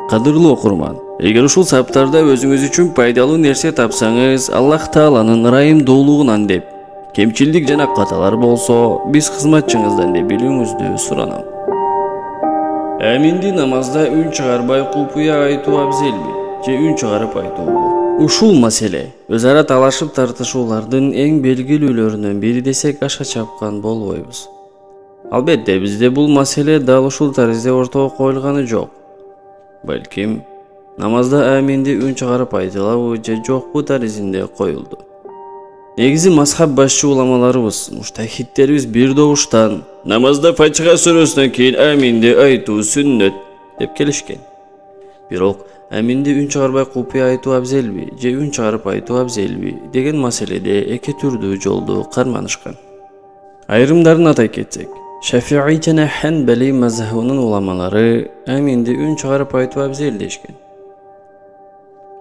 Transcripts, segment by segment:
Qadırlı okurman, eğer uşul saptarda özüңüz üçün пайдалуу нерсе тапсаңыз, Аллах Тааланын ырайымдуулугунан деп, кемчилдик жана каталар болсо, биз кызматчыңыздан деп билүүңүздү суранам. Аминди намазда үн чыгарбай купуя айтуу абзелби, же үн чыгарып айтуубу? Ушул маселе өз ара талашып тартышуулардын эң белгилүүлөрүнөн бири десек ашка чапкан болбойбуз. Албетте бизде бул маселе дал ушул таризде ортого коюлганы жок. Балким намазда аминди үн чыгарып айтылабы же жокпу таризинде коюлду. Негизи мазхаб башчы уламаларыбыз, муштахидтерибиз бир добуштан намазда Фатиха сүрөсүнөн кийин аминди айтуу сүннөт деп келишкен. Бирок аминди үн чыгарбай купуя айтуу абзелби же үн чыгарып айтуу абзелби деген маселеде эки түрдүү жолду карманышкан. Айрымдарын атай кетсек, Шафи'i жана Ханбали мазхабынын уламалары аминди үн чыгарып айтуу абзел дешкен.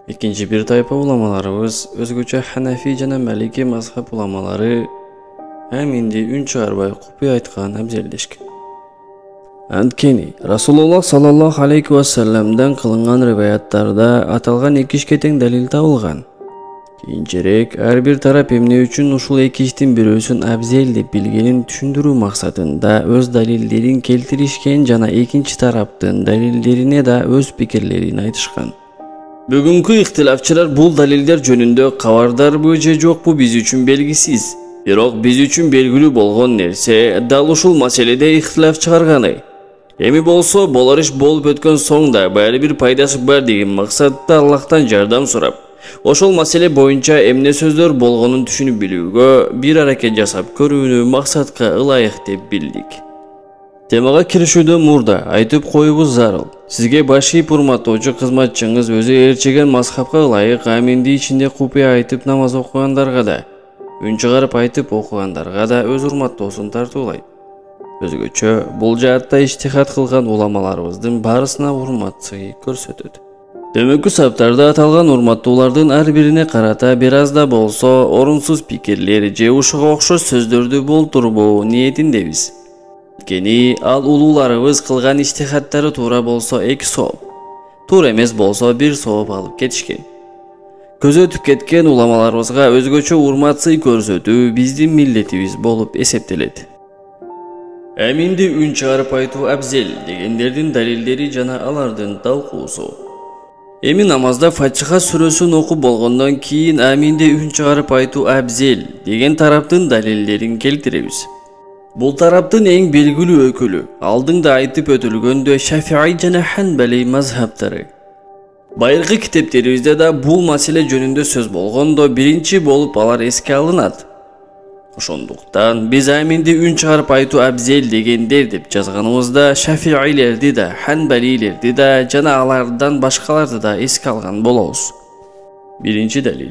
Экинчи бир тайпа уламаларыбыз, өзгөчө Ханафи жана Малики мазхаб уламалары аминди үн чыгарбай купуя айткан абзел дешкен. Анткени Расулуллах саллаллаху алейхи ва салламдан кылынган риваяттарда аталган эки ишке тең далил табылган. Кийинчерээк ар бир тарап эмне үчүн ушул эки иштин бирөөсүн абзел деп билгенин түшүндүрүү максатында өз далилдерин келтиришкен жана экинчи тараптын далилдерине да өз пикирлерин айтышкан. Бүгүнкү ыктилафчылар бул далилдер жөнүндө кабардарбы же жокпу биз үчүн белгисиз. Бирок биз үчүн белгилүү болгон нерсе дал ушул маселеде ыктилаф чыгарганы. Эми болсо болор иш болуп өткөн соң да баары бир пайдасы бар деген максатта Аллахтан жардам сурап, ошол маселе боюнча эмне сөздөр болгонун түшүнүп билүүгө бир аракет жасап көрүүнү максатка ылайык деп билдик. Темага киришүүдөн мурда айтып коюубуз зарыл. Сизге баш ийип урматтоочу кызматчыңыз өзү ээрчиген мазхабка ылайык аминди ичинде купуя айтып намаз окугандарга да, үн чыгарып айтып окугандарга да өз урматтоосун тартуулайт. Өзгөчө бул жаатта иштихат кылган уламаларыбыздын баарысына урмат сый көрсөтөт. Дөмөкү саптарда аталган урматтуулардын ар бирине карата бир аз да болсо орунсуз пикирлер же ушуга окшош сөздөрдү болтурбоо ниетиндебиз. Анткени ал улууларыбыз кылган иштихаттары туура болсо 2 сооп, туура эмес болсо 1 сооп алып кетишкен. Көз өтүп кеткен уламаларыбызга өзгөчө урмат сый көрсөтүү биздин милдетибиз болуп эсептелет. Аминди үн чыгарып айтуу абзел дегендердин далилдери жана алардын талкуусу. Эми намазда Фатиха сүрөсүн окуп болгондон кийин аминди үн чыгарып айтуу абзел деген тараптын далилдерин келтиребиз. Бул тараптын эң белгилүү өкүлү алдыңда айтып өтүлгөндөй Шафи'i жана Ханбали мазхабтары. Байыркы китептерибизде да бул маселе жөнүндө сөз болгондо биринчи болуп алар эске алынат. Ошондуктан биз аминди үн чыгарып айтуу абзел дегендер деп жазганыбызда Шафи'илерди да, Ханбалилерди да жана алардан башкаларды да эске алган болобуз. Биринчи далил.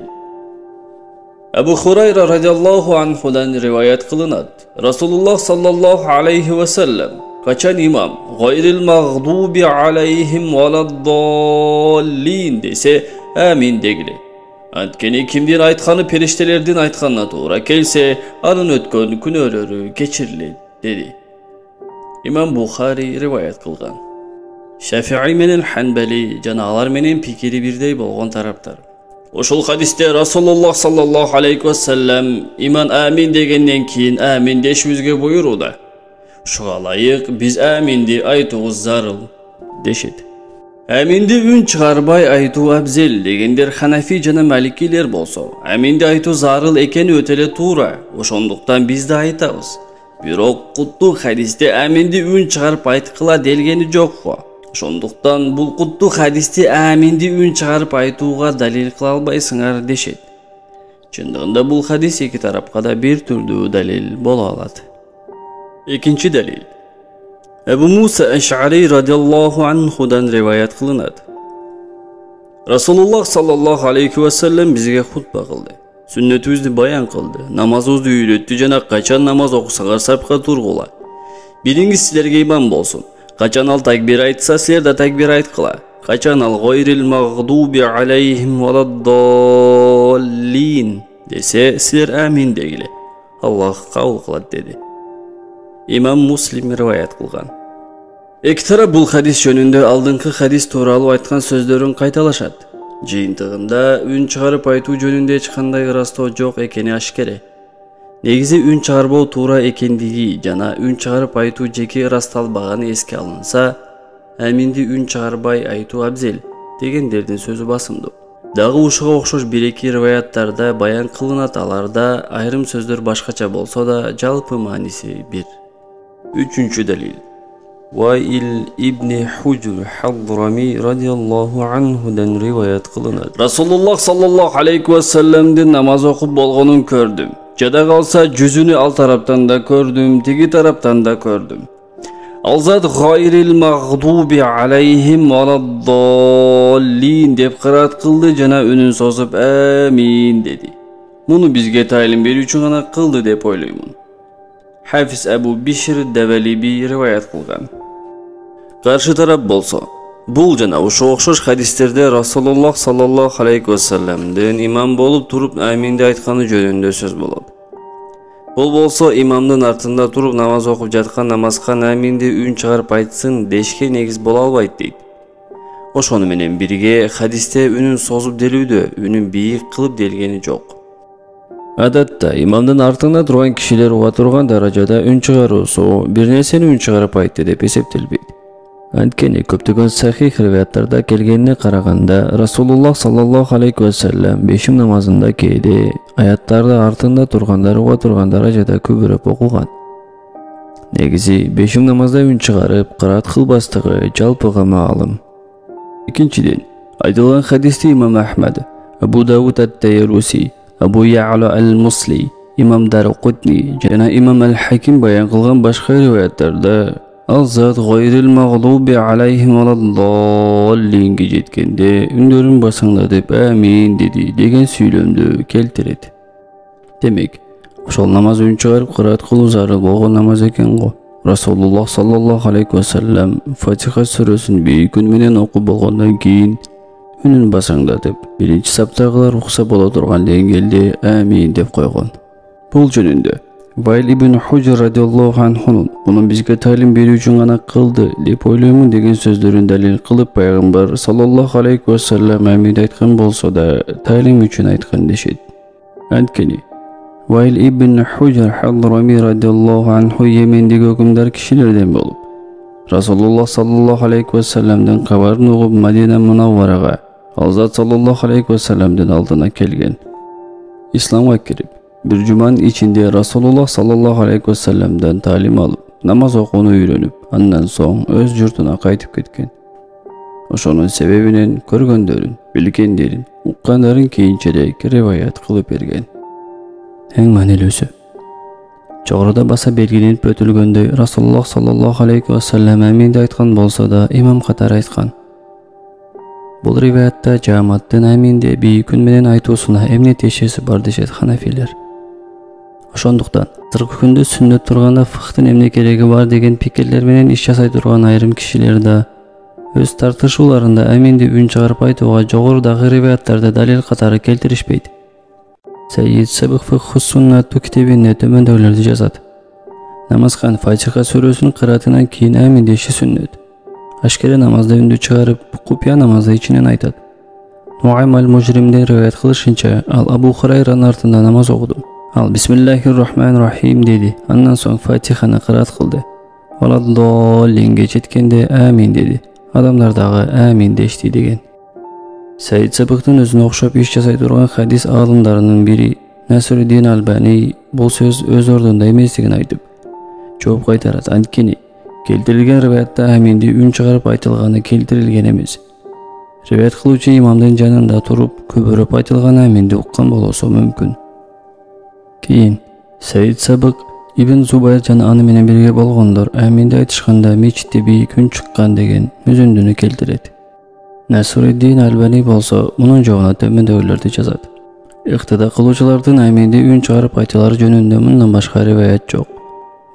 Абу Хурайра радиаллаху анхудан риваят кылынат. Расулуллах саллаллаху алейхи ва саллам качан имам гайрил магдуби алейхим валаддаллин десе амин дегиле. Анткени кимдин айтканы периштелердин айтканына туура келсе, анын өткөн күнөөлөрү кечирилет деди. Имам Бухари риваят кылган. Шафи'i менен Ханбали жана алар менен пикири бирдей болгон тараптар. Ошол хадисте Расулуллах саллаллаху алейхи ва саллам иман амин дегенден кийин амин дешибизге буйрууда. Ушуга ылайык биз аминди айтуубуз зарыл дешет. Аминди үн чыгарбай айтуу абзел дегендер Ханафи жана Маликилер болсо, аминди айтуу зарыл экени өтө эле туура. Ошондуктан биз да айтабыз. Бирок куттуу хадисте аминди үн чыгарып айткыла делгени жокко. Ошондуктан бул куттуу хадисти аминди үн чыгарып айтууга далил кыла албайсыңар дешет. Чындыгында бул хадис эки тарапка да бир түрдүү далил боло алат. Экинчи далил. Абу Муса Аш'ари радиаллаху анхудан риваят кылынат. Расулуллах саллаллаху алейхи ва саллам бизге хутба кылды. Сүннөтүбүздү баян кылды, намазыбызды үйрөттү жана качан намаз окусаңар сапка тургула. Бириңиз силерге иман болсун. Качан ал такбир айтса, силер да такбир айткыла. Качан ал гайрил магдуби алейхим валаддаллин десе, силер амин дегиле. Аллах кабыл кылат деди. Имам Муслим риваят кылган. Эки тарап бул хадис жөнүндө алдыңкы хадис тууралуу айткан сөздөрүн кайталашат. Жыйынтыгында үн чыгарып айтуу жөнүндө эч кандай ырастоо жок экени ашкере. Негизи үн чыгарбоо туура экендиги жана үн чыгарып айтуу жеке ырасталбаганы эске алынса, аминди үн чыгарбай айтуу абзел дегендердин сөзү басымдуу. Дагы ушуга окшош бир-эки риваяттарда баян кылынат, аларда айрым сөздөр башкача болсо да жалпы мааниси бир. Үчүнчү далил. Ваил ибн Худжр Хаддрами радиаллаху анхудан риваят кылынат. Расулуллах саллаллаху алейхи ва салламдын намаз окуп болгонун көрдүм. Жада калса жүзүнү ал тараптан да көрдүм, тиги тараптан да көрдүм. Ал зат гайрил мағдуби алейхим валаддаллин деп кыраат кылды жана үнүн созуп амин деди. Муну бизге тайлим берүү үчүн гана кылды деп ойлоймун. Хафиз Абу Бишр Давалиби риваят кылган. Каршы тарап болсо, бул жана ушуга окшош хадистерде Расулуллах саллаллаху алейхи ва салламдын имам болуп туруп аминди айтканы жөнүндө сөз болот. Бул болсо имамдын артында туруп намаз окуп жаткан намазкан аминди үн чыгарып айтсын дешке негиз боло албайт дейт. Ошону менен бирге хадисте үнүн созуп делүүдө үнүн бийик кылып делгени жок. Адатта имамдын артында турган кишилер уга турган даражада үн чыгаруусу бир нерсени үн чыгарып айтты деп эсептелбейт. Анткени көптөгөн сахих риваяттарда келгенине караганда Расулуллах саллаллаху алейхи ва саллам бешим намазында кээде аяттарды артында тургандар уга турган даражада көбүрөөк окуган. Негизи бешим намазда үн чыгарып кыраат кылбастыгы жалпыга маалым. Экинчиден, айтылган хадисти имам Ахмад, Абу Дауд ат-Тайруси, Абу Я'ла ал-Мусли, имам Дарқутни жана имам Ал-Хаким баян кылган башка риваяттарда ал зат гайрил мағдуби алейхим валаддаллинге жеткенде үндөрүн басаңдатып амин деди деген сүйлөмдү келтирет. Демек, ошол намаз үн чыгарып кыраат кылуу зарыл болгон намаз экен го. Расулуллах саллаллаху алейхи ва саллам Фатиха сүрөсүн бийик үн менен окуп болгондон кийин үнүн басаңдатып биринчи саптагылар укса боло турган деңгээлде амин деп койгон. Бул жөнүндө Ваил ибн Худжр радиаллаху анхунун муну бизге талим берүү үчүн гана кылды деп ойлоймун деген сөздөрүн далил кылып пайгамбар саллаллаху алейхи ва саллам амин айткан болсо да талим үчүн айткан дешет. Анткени Ваил ибн Худжр Хаддрами радиаллаху анху Йемендеги өкүмдар кишилерден болуп, Расулуллах саллаллаху алейхи ва салламдын кабарын угуп Мадина Мунавварага ал зат саллаллаху алейхи ва салламдын алдына келген. Исламга кирип bir жуманын ичинде Расулуллах саллаллаху алейхи ва салламдан талим алып, намаз окууну үйрөнүп, андан соң өз журтуна кайтып кеткен. Ошонун себебинен көргөндөрүн, билгендерин, уккандарын кийинчерээк риваят кылып берген. Эң маанилүүсү, жогоруда баса белгиленип өтүлгөндөй Расулуллах саллаллаху алейхи ва саллам аминди айткан болсо да имам катары айткан. Бул риваятта жааматтын аминди бийик үн менен айтуусуна эмне тиешеси бар дешет ханафилер. Ошондуктан азыркы күндө сүннөт турганда фыхтын эмне кереги бар деген пикирлер менен иш жасай турган айрым кишилер да өз тартышууларында аминди үн чыгарып айтууга жогорудагы риваяттарды далил катары келтиришпейт. Сайид Сабык фикхус суннатту китебинде төмөндөгүлөрдү жазат. Намазкан Фатиха сүрөсүнүн кыраатынан кийин амин деши сүннөт. Ашкере намазда үндү чыгарып, купия намазды ичинен айтат. Нуайм ал-Мужримден риваят кылышынча, ал Абу Хурайранын артында намаз окуду. Ал бисмиллахир-рахманир-рахим деди. Андан соң Фатиханы кыраат кылды. Валаддаллинге жеткенде амин деди. Адамдар дагы амин дешти деген. Сайид Сабыктын өзүнө окшоп иш жасай турган хадис аалымдарынын бири Насруддин Албани бул сөз өз ордунда эместигин айтып, жооп кайтарат. Анткени келтирилген риваятта аминди үн чыгарып айтылганы келтирилген эмес. Риваят кылуучу имамдын жанында туруп көбүрөөк айтылган аминди уккан болосо мүмкүн. Кийин Сайид Сабык Ибн Зубайр жана аны менен бирге болгондор аминди айтышканда мечитте бийик үн чыккан деген мүзүндүнү келтирет. Насруддин Албани болсо мунун жообуна төмөндөгүлөрдү жазат. Ыктыда кылуучулардын аминди үн чыгарып айтылары жөнүндө мындан башка риваят жок.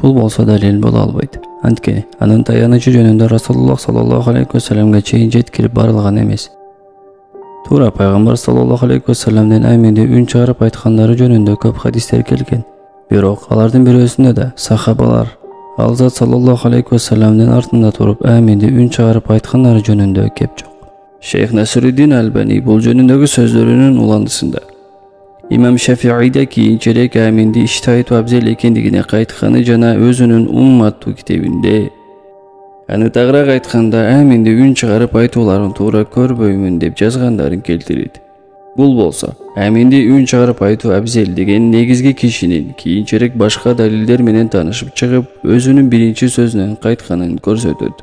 Бул болсо далил боло албайт. Анткени анын таянычы жөнүндө Расулуллах саллаллаху алейхи ва салламга чейин жеткирип барылган эмес. Туура пайгамбар саллаллаху алейхи ва салламдын аминди үн чыгарып айткандары жөнүндө көп хадистер келген. Бирок алардын бирөөсүндө да сахабалар Алзат саллаллаху алейхи вассаламдын артында туруп аминди үн чыгарып айткандары жөнүндө кеп жок. Шейх Насируддин Албани бул жөнүндөгү сөздөрүнүн уландысында Имам Шафииде кийинчерээк аминди иште айтуу абзел экендигине кайтканы жана өзүнүн Умматтуу китебинде аныктагыраак айтканда аминди үн чыгарып айтууларын туура көрбөймүн деп жазгандарын келтирет. Бул болсо аминди үн чыгарып айтуу абзел деген негизги кишинин кийинчерээк башка далилдер менен таанышып чыгып, өзүнүн биринчи сөзүнөн кайтканын көрсөтөт.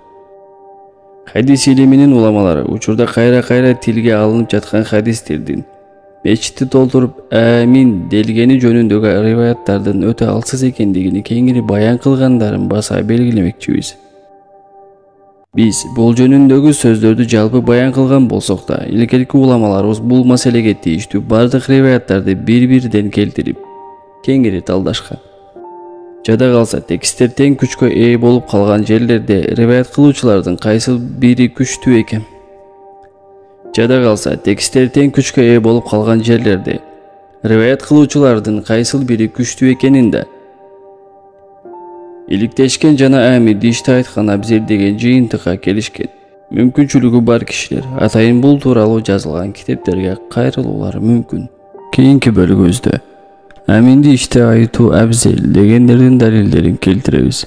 Хадис илиминин уламалары учурда кайра-кайра тилге алынып жаткан хадистердин мечитти толтуруп амин делгени жөнүндөгү риваяттардын өтө алсыз экендигини кеңири баян кылгандарын баса белгилемекчибиз. Биз бул жөнүндөгү сөздөрдү жалпы баян кылган болсок да, илгерки уламаларыбыз бул маселеге тийиштүү бардык риваяттарды бир-бирден келтирип, кеңири талдашкан. Жада калса тексттер тең күчкө ээ болуп калган жерлерде риваят кылуучулардын кайсыл бири күчтүү экен. Жада калса тексттер тең күчкө ээ болуп калган жерлерде риваят кылуучулардын кайсыл бири күчтүү экенин да иликтешкен жана аминди иште айткан абзел деген жыйынтыкка келишкен. Мүмкүнчүлүгү бар кишилер атайын бул тууралуу жазылган китептерге кайрылуулары мүмкүн. Кийинки бөлүгүбүздө аминди иште айтуу абзел дегендердин далилдерин келтиребиз.